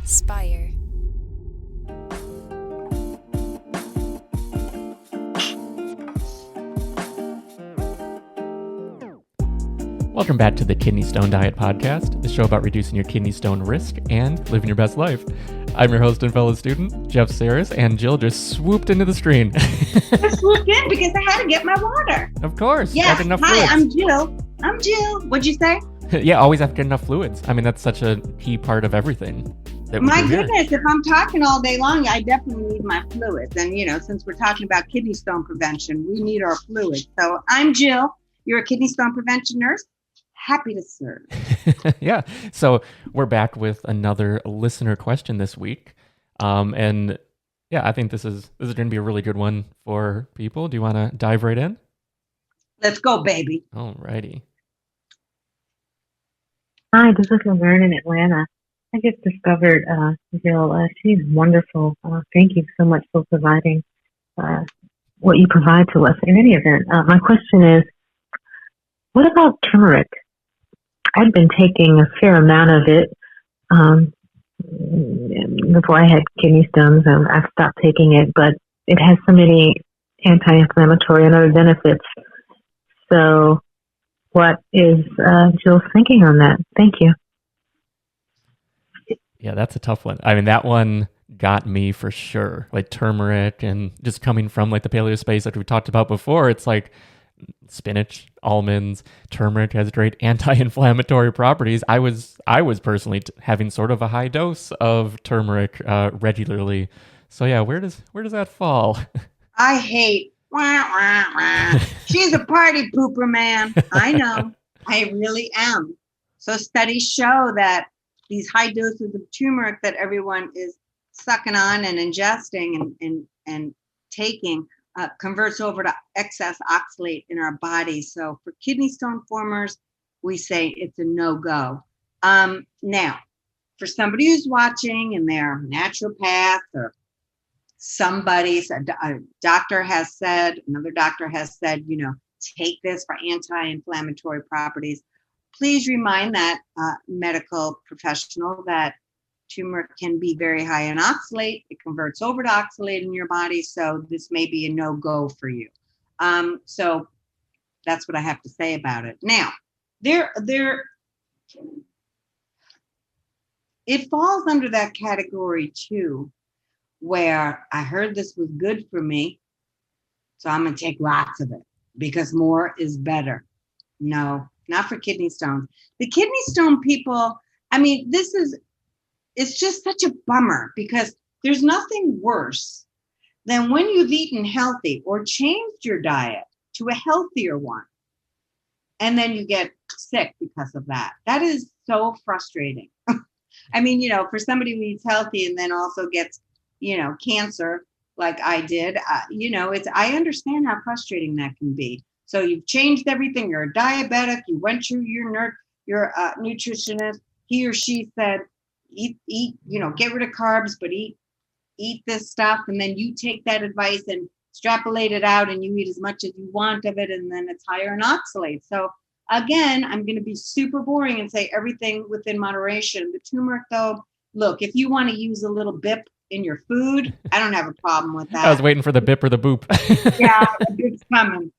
Spire. Welcome back to the Kidney Stone Diet Podcast, the show about reducing your kidney stone risk and living your best life. I'm your host and fellow student, Jeff Saris, and Jill just swooped into the screen. I swooped in because I had to get my water. Of course. Yes. Enough Hi, fluids. I'm Jill. What'd you say? Yeah, always have to get enough fluids. I mean, that's such a key part of everything. My goodness, if I'm talking all day long, I definitely need my fluids. And, since we're talking about kidney stone prevention, we need our fluids. So I'm Jill. You're a kidney stone prevention nurse. Happy to serve. Yeah. So we're back with another listener question this week. And yeah, I think this is going to be a really good one for people. Do you want to dive right in? Let's go, baby. Alrighty. Hi, this is Laverne in Atlanta. I just discovered Jill. She's wonderful. Thank you so much for providing what you provide to us. In any event, my question is, what about turmeric? I'd been taking a fair amount of it before I had kidney stones, and I've stopped taking it, but it has so many anti-inflammatory and other benefits. So what is Jill's thinking on that? Thank you. Yeah, that's a tough one. I mean, that one got me for sure. Like turmeric, and just coming from like the paleo space that we talked about before, it's like spinach, almonds, turmeric has great anti-inflammatory properties. I was personally having sort of a high dose of turmeric regularly. So yeah, where does that fall? I hate. She's a party pooper, man. I know. I really am. So studies show that these high doses of turmeric that everyone is sucking on and ingesting and taking converts over to excess oxalate in our bodies. So for kidney stone formers, we say it's a no-go. Now, for somebody who's watching and they're naturopath or another doctor has said, take this for anti-inflammatory properties. Please remind that medical professional that turmeric can be very high in oxalate. It converts over to oxalate in your body. So this may be a no-go for you. So that's what I have to say about it. Now, it falls under that category too, where I heard this was good for me, so I'm going to take lots of it because more is better. No, not for kidney stones. The kidney stone people, I mean, it's just such a bummer because there's nothing worse than when you've eaten healthy or changed your diet to a healthier one, and then you get sick because of that. That is so frustrating. I mean, for somebody who eats healthy and then also gets cancer like I did, I understand how frustrating that can be. So you've changed everything. You're a diabetic. You went to your nutritionist. He or she said, eat, get rid of carbs, but eat this stuff. And then you take that advice and extrapolate it out and you eat as much as you want of it. And then it's higher in oxalate. So again, I'm going to be super boring and say everything within moderation. The turmeric though, look, if you want to use a little bip in your food, I don't have a problem with that. I was waiting for the bip or the boop. Yeah, the bip's coming.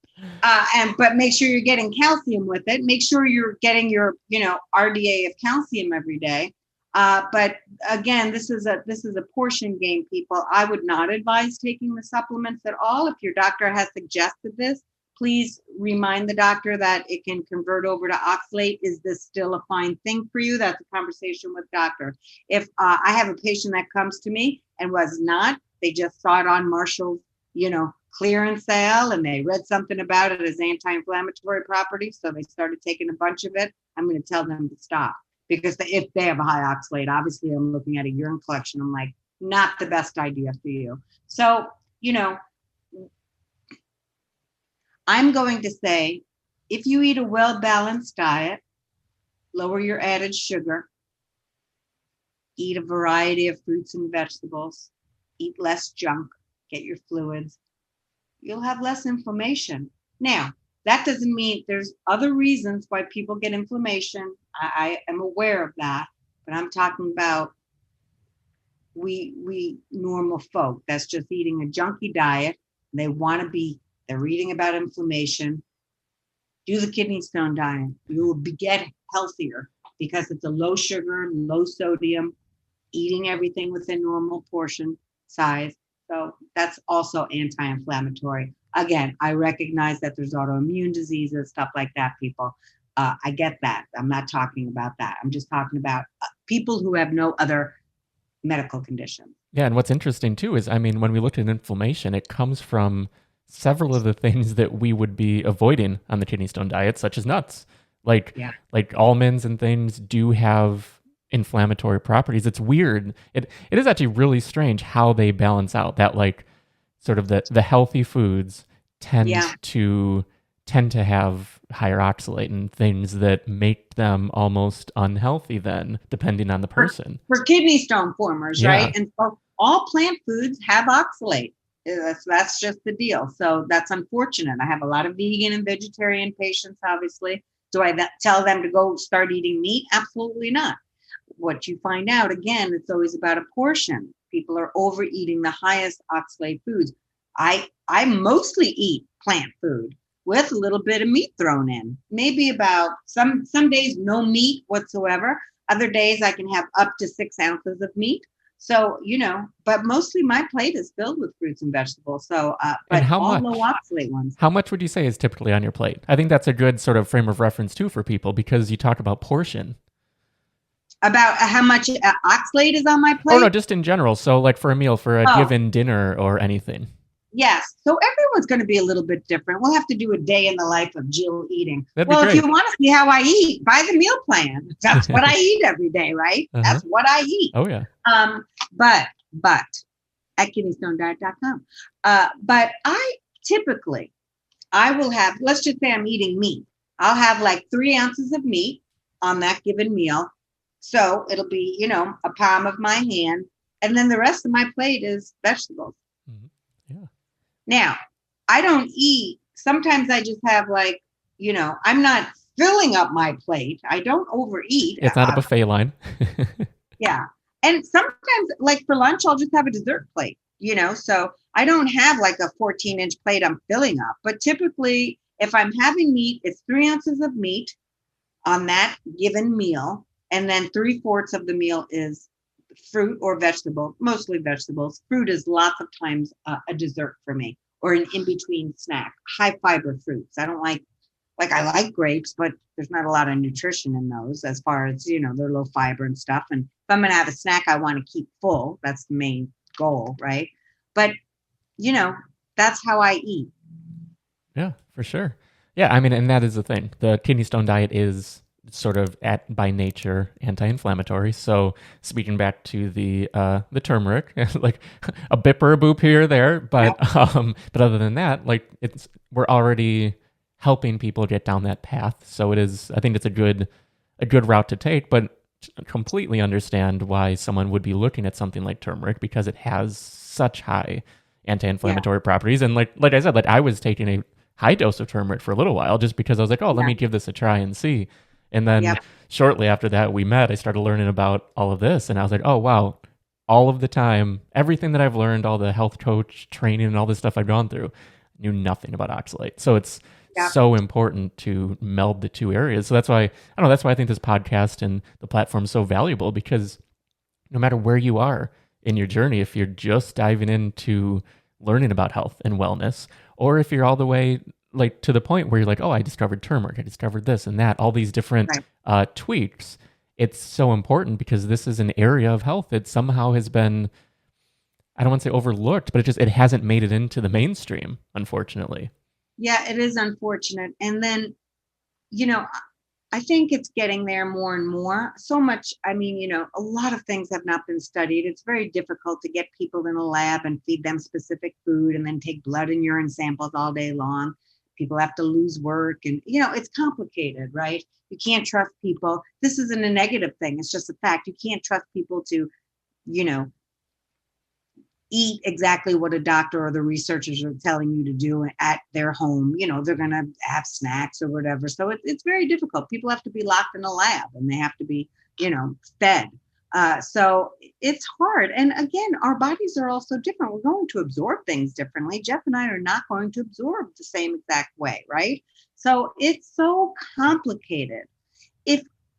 But make sure you're getting calcium with it. Make sure you're getting your, RDA of calcium every day. But again, this is a portion game, people. I would not advise taking the supplements at all. If your doctor has suggested this, please remind the doctor that it can convert over to oxalate. Is this still a fine thing for you? That's a conversation with doctor. If I have a patient that comes to me and was not, they just saw it on Marshall's, clearance sale, and they read something about it as anti-inflammatory properties, so they started taking a bunch of it. I'm going to tell them to stop because if they have a high oxalate, obviously I'm looking at a urine collection. I'm like, not the best idea for you. So, I'm going to say, if you eat a well-balanced diet, lower your added sugar, eat a variety of fruits and vegetables, eat less junk, get your fluids, you'll have less inflammation. Now, that doesn't mean there's other reasons why people get inflammation. I am aware of that, but I'm talking about we normal folk that's just eating a junky diet. They're reading about inflammation. Do the kidney stone diet. You will get healthier because it's a low sugar, low sodium, eating everything within normal portion size. So that's also anti-inflammatory. Again, I recognize that there's autoimmune diseases, stuff like that, people. I get that. I'm not talking about that. I'm just talking about people who have no other medical condition. Yeah, and what's interesting too is, I mean, when we look at inflammation, it comes from several of the things that we would be avoiding on the kidney stone diet, such as nuts. Like almonds and things do have inflammatory properties. It's weird. It is actually really strange how they balance out that, like, sort of the healthy foods tend to have higher oxalate and things that make them almost unhealthy then, depending on the person. For kidney stone formers, right? And so all plant foods have oxalate. That's just the deal. So that's unfortunate. I have a lot of vegan and vegetarian patients, obviously. Do I tell them to go start eating meat? Absolutely not. What you find out, again, it's always about a portion. People are overeating the highest oxalate foods. I mostly eat plant food with a little bit of meat thrown in. Maybe about some days no meat whatsoever. Other days I can have up to 6 ounces of meat. So, but mostly my plate is filled with fruits and vegetables. So, but all low oxalate ones. How much would you say is typically on your plate? I think that's a good sort of frame of reference too for people, because you talk about portion. About how much oxalate is on my plate? Oh, no, just in general. So like for a meal, for a given dinner or anything. Yes. So everyone's going to be a little bit different. We'll have to do a day in the life of Jill eating. That'd well, be great. If you want to see how I eat, buy the meal plan. That's what I eat every day, right? That's what I eat. Oh, yeah. But at kidneystonediet.com. But I typically, I will have, let's just say I'm eating meat. I'll have like 3 ounces of meat on that given meal. So it'll be, a palm of my hand. And then the rest of my plate is vegetables. Mm-hmm. Yeah. Now, I don't eat. Sometimes I just have like, I'm not filling up my plate. I don't overeat. It's not a buffet line. Yeah. And sometimes, like for lunch, I'll just have a dessert plate, so I don't have like a 14-inch plate I'm filling up. But typically, if I'm having meat, it's 3 ounces of meat on that given meal. And then 3/4 of the meal is fruit or vegetable, mostly vegetables. Fruit is lots of times a dessert for me, or an in-between snack. High fiber fruits. I don't like I like grapes, but there's not a lot of nutrition in those as far as, they're low fiber and stuff. And if I'm going to have a snack, I want to keep full. That's the main goal, right? But, that's how I eat. Yeah, for sure. Yeah, I mean, and that is the thing. The kidney stone diet is sort of by nature anti-inflammatory. So speaking back to the turmeric, like a bip or a boop here or there, but other than that, like we're already helping people get down that path. So I think it's a good route to take, but completely understand why someone would be looking at something like turmeric, because it has such high anti-inflammatory properties. And like I said, like I was taking a high dose of turmeric for a little while just because I was like, let me give this a try and see. And then shortly after that we met, I started learning about all of this, and I was like, oh wow, all of the time, everything that I've learned, all the health coach training and all this stuff I've gone through, knew nothing about oxalate. So it's so important to meld the two areas. So that's why I think this podcast and the platform is so valuable, because no matter where you are in your journey, if you're just diving into learning about health and wellness, or if you're all the way like to the point where you're like, oh, I discovered turmeric, I discovered this and that, all these different tweaks, it's so important, because this is an area of health that somehow has been, I don't want to say overlooked, but it hasn't made it into the mainstream, unfortunately. Yeah, it is unfortunate. And then, I think it's getting there more and more. So much, I mean, a lot of things have not been studied. It's very difficult to get people in a lab and feed them specific food and then take blood and urine samples all day long. People have to lose work, and, it's complicated, right? You can't trust people. This isn't a negative thing. It's just a fact. You can't trust people to, eat exactly what a doctor or the researchers are telling you to do at their home. They're going to have snacks or whatever. So it's very difficult. People have to be locked in a lab, and they have to be, fed. So it's hard. And again, our bodies are also different. We're going to absorb things differently. Jeff and I are not going to absorb the same exact way, right? So it's so complicated.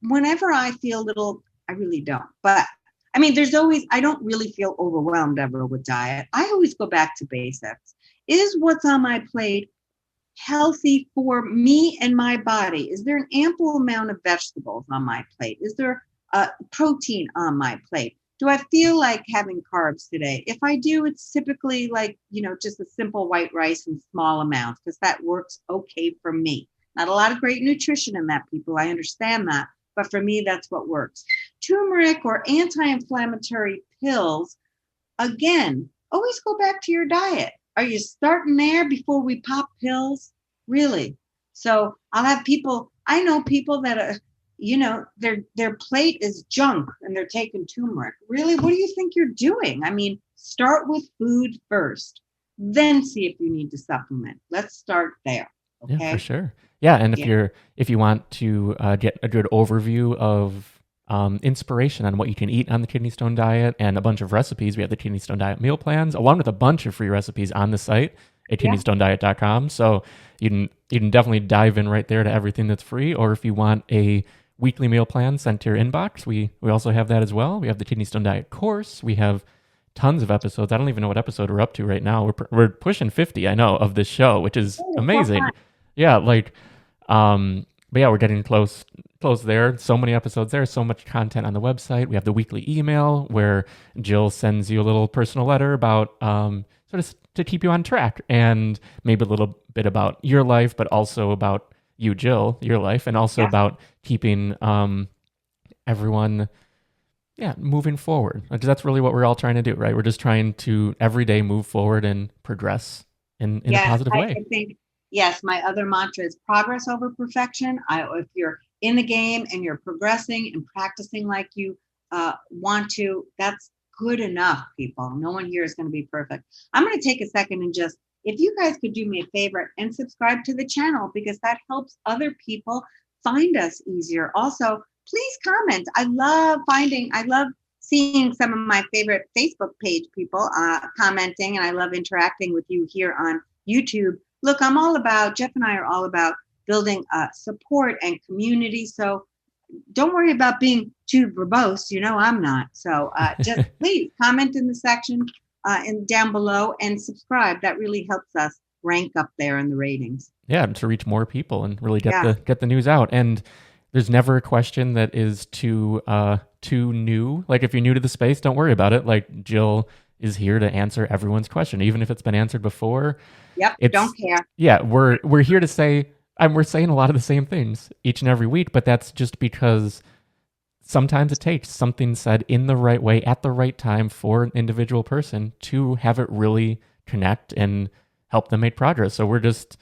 Whenever I feel little, I really don't. But I mean, I don't really feel overwhelmed ever with diet. I always go back to basics. Is what's on my plate healthy for me and my body? Is there an ample amount of vegetables on my plate? Is there protein on my plate? Do I feel like having carbs today? If I do, it's typically like, just a simple white rice in small amounts, because that works okay for me. Not a lot of great nutrition in that, people. I understand that. But for me, that's what works. Turmeric or anti-inflammatory pills, again, always go back to your diet. Are you starting there before we pop pills? Really? So I know people that are, their plate is junk and they're taking turmeric. Really? What do you think you're doing? I mean, start with food first, then see if you need to supplement. Let's start there. Okay. Yeah, for sure. Yeah, and if you want to get a good overview of inspiration on what you can eat on the kidney stone diet and a bunch of recipes, we have the kidney stone diet meal plans, along with a bunch of free recipes on the site at kidneystonediet.com. So you can definitely dive in right there to everything that's free. Or if you want a weekly meal plan sent to your inbox, we also have that as well. We have the kidney stone diet course. We have tons of episodes. I don't even know what episode we're up to right now. We're pushing 50, I know, of this show, which is amazing. Yeah, but yeah, we're getting close there. So many episodes there, so much content on the website. We have the weekly email where Jill sends you a little personal letter about sort of to keep you on track, and maybe a little bit about your life, but also about you, Jill, your life, and also about keeping everyone moving forward. Because that's really what we're all trying to do, right? We're just trying to every day move forward and progress in a positive way. I think, yes, my other mantra is progress over perfection. If you're in the game and you're progressing and practicing like you want to, that's good enough, people. No one here is going to be perfect. I'm going to take a second and if you guys could do me a favor and subscribe to the channel, because that helps other people find us easier. Also, please comment. I love seeing some of my favorite Facebook page people commenting, and I love interacting with you here on YouTube. Look, Jeff and I are all about building support and community. So don't worry about being too verbose. I'm not. So just please comment in the section and down below and subscribe. That really helps us rank up there in the ratings. Yeah, to reach more people and really get the news out. And there's never a question that is too new. Like if you're new to the space, don't worry about it. Like Jill is here to answer everyone's question, even if it's been answered before. Yep, don't care. Yeah, we're here to say, we're saying a lot of the same things each and every week, but that's just because sometimes it takes something said in the right way at the right time for an individual person to have it really connect and help them make progress. So we're just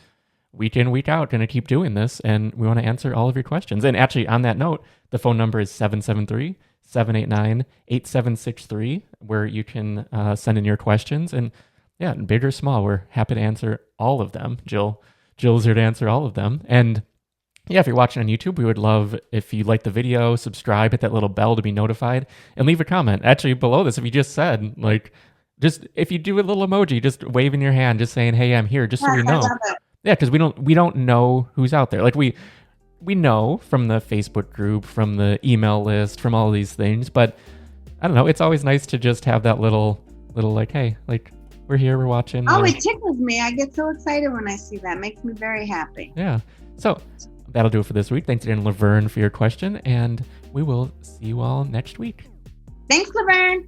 week in, week out going to keep doing this, and we want to answer all of your questions. And actually, on that note, the phone number is 773-789-8763, where you can send in your questions. And yeah, big or small, we're happy to answer all of them. Jill's here to answer all of them. And yeah, if you're watching on YouTube, we would love if you like the video, subscribe, hit that little bell to be notified, and leave a comment. Actually, below this, if you just said, just if you do a little emoji, just waving your hand, just saying, "Hey, I'm here," just so we know. I love it. Yeah, because we don't know who's out there. Like we know from the Facebook group, from the email list, from all these things, but I don't know. It's always nice to just have that little like, hey, like we're here, we're watching. Oh, it tickles me. I get so excited when I see that. It makes me very happy. Yeah. So that'll do it for this week. Thanks again, Laverne, for your question, and we will see you all next week. Thanks, Laverne.